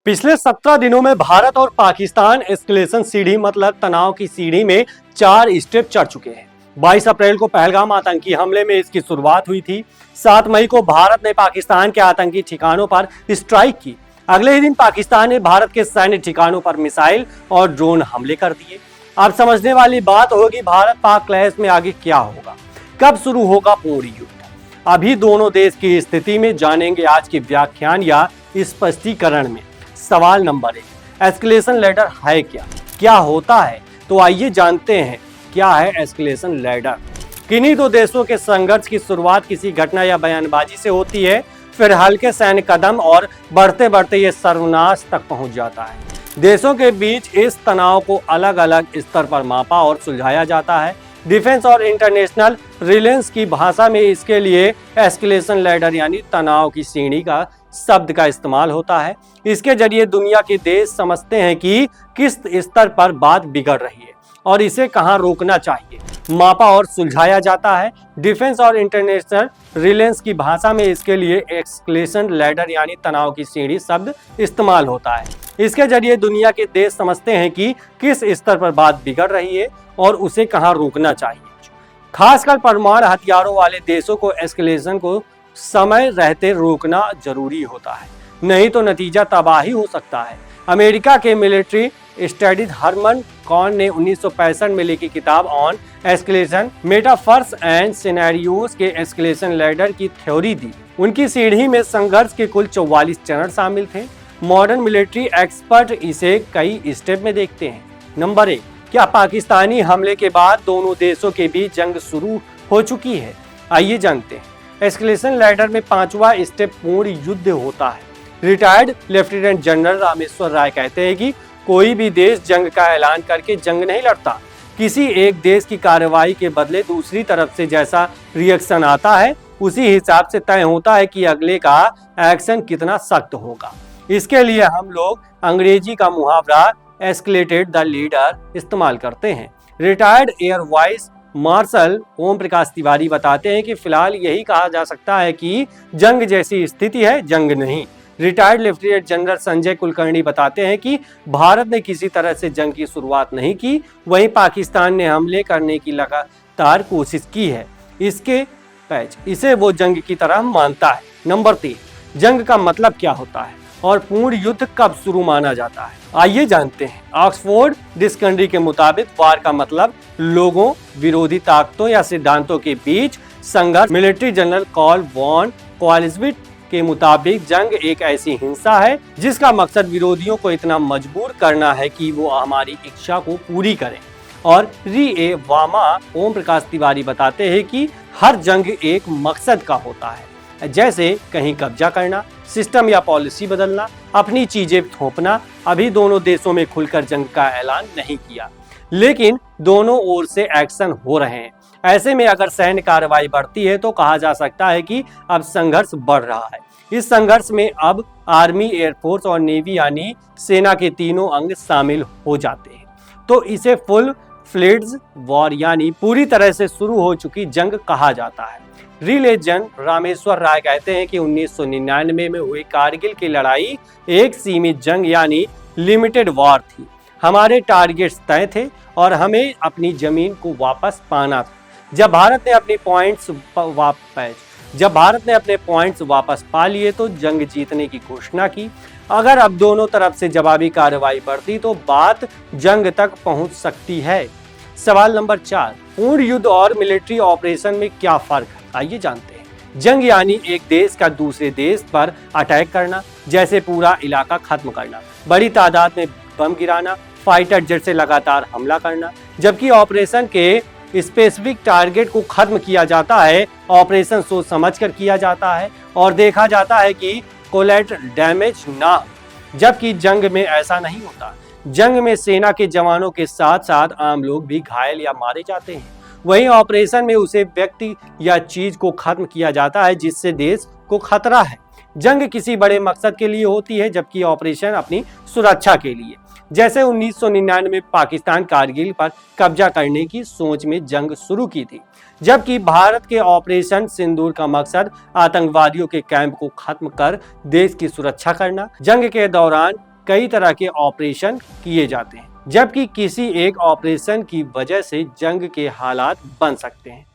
पिछले 17 दिनों में भारत और पाकिस्तान एस्केलेशन सीढ़ी मतलब तनाव की सीढ़ी में 4 स्टेप चढ़ चुके हैं। 22 अप्रैल को पहलगाम आतंकी हमले में इसकी शुरुआत हुई थी। 7 मई को भारत ने पाकिस्तान के आतंकी ठिकानों पर स्ट्राइक की। अगले ही दिन पाकिस्तान ने भारत के सैन्य ठिकानों पर मिसाइल और ड्रोन हमले कर दिए। अब समझने वाली बात होगी भारत पाक क्लैश में आगे क्या होगा, कब शुरू होगा पूर्ण युद्ध। अभी दोनों देश की स्थिति में जानेंगे आज के व्याख्यान या स्पष्टीकरण में। सवाल नंबर 1, एस्केलेशन लैडर है क्या होता है? तो आइए जानते हैं क्या है एस्केलेशन लैडर। किन्हीं दो देशों के संघर्ष की शुरुआत किसी घटना या बयानबाजी से होती है, फिर हल्के सैन्य कदम और बढ़ते बढ़ते ये सर्वनाश तक पहुंच जाता है। देशों के बीच इस तनाव को अलग अलग स्तर पर मापा और सुलझाया जाता है। डिफेंस और इंटरनेशनल रिलेशंस की भाषा में इसके लिए एस्केलेशन लैडर यानी तनाव की सीढ़ी का शब्द का इस्तेमाल होता है। इसके जरिए दुनिया के देश समझते हैं कि किस स्तर पर बात बिगड़ रही है और इसे कहां रोकना चाहिए, मापा और सुलझाया जाता है। डिफेंस और इंटरनेशनल रिलेशंस की भाषा में इसके लिए एस्केलेशन लैडर यानी तनाव की सीढ़ी शब्द इस्तेमाल होता है। इसके जरिए दुनिया के देश समझते हैं कि किस स्तर पर बात बिगड़ रही है और उसे कहां रोकना चाहिए। खासकर परमाणु हथियारों वाले देशों को एस्केलेशन को समय रहते रोकना जरूरी होता है, नहीं तो नतीजा तबाही हो सकता है। अमेरिका के मिलिट्री स्टडीज हरमन कॉन ने 1965 में लिखी किताब on escalation metaphors and scenarios के एस्केलेशन लैडर की थ्योरी दी। उनकी सीढ़ी में संघर्ष के कुल 44 चरण शामिल थे। मॉडर्न मिलिट्री एक्सपर्ट इसे कई स्टेप में देखते हैं। नंबर 1, क्या पाकिस्तानी हमले के बाद दोनों देशों के बीच जंग शुरू हो चुकी है? आइए जानते हैं। एस्केलेशन लैडर में 5वां स्टेप पूर्ण युद्ध होता है। रिटायर्ड लेफ्टिनेंट जनरल रामेश्वर राय कहते हैं कि कोई भी देश जंग का ऐलान करके जंग नहीं लड़ता। किसी एक देश की कार्रवाई के बदले दूसरी तरफ से जैसा रिएक्शन आता है उसी हिसाब से तय होता है कि अगले का एक्शन कितना सख्त होगा। इसके लिए हम लोग अंग्रेजी का मुहावरा एस्केलेटेड द लीडर इस्तेमाल करते हैं। Retired air vice marshal Om Prakash Tiwari बताते हैं कि फिलहाल यही कहा जा सकता है कि जंग जैसी स्थिति है, जंग नहीं। Retired lieutenant general Sanjay Kulkarni बताते हैं कि भारत ने किसी तरह से जंग की शुरुआत नहीं की, वहीं पाकिस्तान ने हमले करने की लगातार कोशिश की है। इसे वो जंग की तरह मानता है। नंबर 3, जंग का मतलब क्या होता है और पूर्ण युद्ध कब शुरू माना जाता है? आइए जानते हैं। ऑक्सफोर्ड डिक्शनरी के मुताबिक वार का मतलब लोगों, विरोधी ताकतों या सिद्धांतों के बीच संघर्ष। मिलिट्री जनरल कार्ल वॉन क्वालिस्विट के मुताबिक जंग एक ऐसी हिंसा है जिसका मकसद विरोधियों को इतना मजबूर करना है कि वो हमारी इच्छा को पूरी करें। और री वामा ओम प्रकाश तिवारी बताते हैं कि हर जंग एक मकसद का होता है, जैसे कहीं कब्जा करना, सिस्टम या पॉलिसी बदलना, अपनी चीजें थोपना। अभी दोनों देशों में खुलकर जंग का ऐलान नहीं किया, लेकिन दोनों ओर से एक्शन हो रहे हैं। ऐसे में अगर सैन्य कार्रवाई बढ़ती है तो कहा जा सकता है कि अब संघर्ष बढ़ रहा है। इस संघर्ष में अब आर्मी, एयरफोर्स और नेवी यानी सेना के तीनों अंग शामिल हो जाते हैं, तो इसे फुल फ्लेड्ज वॉर यानी पूरी तरह से शुरू हो चुकी जंग कहा जाता है। रिलेजन रामेश्वर राय कहते हैं कि 1999 में हुई कारगिल की लड़ाई एक सीमित जंग यानी लिमिटेड वॉर थी। हमारे टारगेट्स तय थे और हमें अपनी जमीन को वापस पाना था। जब भारत ने अपने पॉइंट्स वापस पा लिए तो जंग जीतने की घोषणा की। अगर अब दोनों तरफ से जवाबी कार्रवाई बढ़ती तो बात जंग तक पहुंच सकती है। सवाल नंबर 4, पूर्ण युद्ध और मिलिट्री ऑपरेशन में क्या फर्क है? आइए जानते हैं। जंग यानी एक देश का दूसरे देश पर अटैक करना, जैसे पूरा इलाका खत्म करना, बड़ी तादाद में बम गिराना, फाइटर जेट से लगातार हमला करना। जबकि ऑपरेशन के स्पेसिफिक टारगेट को खत्म किया जाता है, ऑपरेशन सोच समझकर किया जाता है और देखा जाता है कि कोलैटरल डैमेज ना हो। जबकि जंग में ऐसा नहीं होता। जंग में सेना के जवानों के साथ साथ आम लोग भी घायल या मारे जाते हैं। वहीं ऑपरेशन में उसे व्यक्ति या चीज को खत्म किया जाता है जिससे देश को खतरा है। जंग किसी बड़े मकसद के लिए होती है, जबकि ऑपरेशन अपनी सुरक्षा के लिए। जैसे 1999 में पाकिस्तान कारगिल पर कब्जा करने की सोच में जंग शुरू की थी, जबकि भारत के ऑपरेशन सिंदूर का मकसद आतंकवादियों के कैंप को खत्म कर देश की सुरक्षा करना। जंग के दौरान कई तरह के ऑपरेशन किए जाते हैं, जबकि किसी एक ऑपरेशन की वजह से जंग के हालात बन सकते हैं।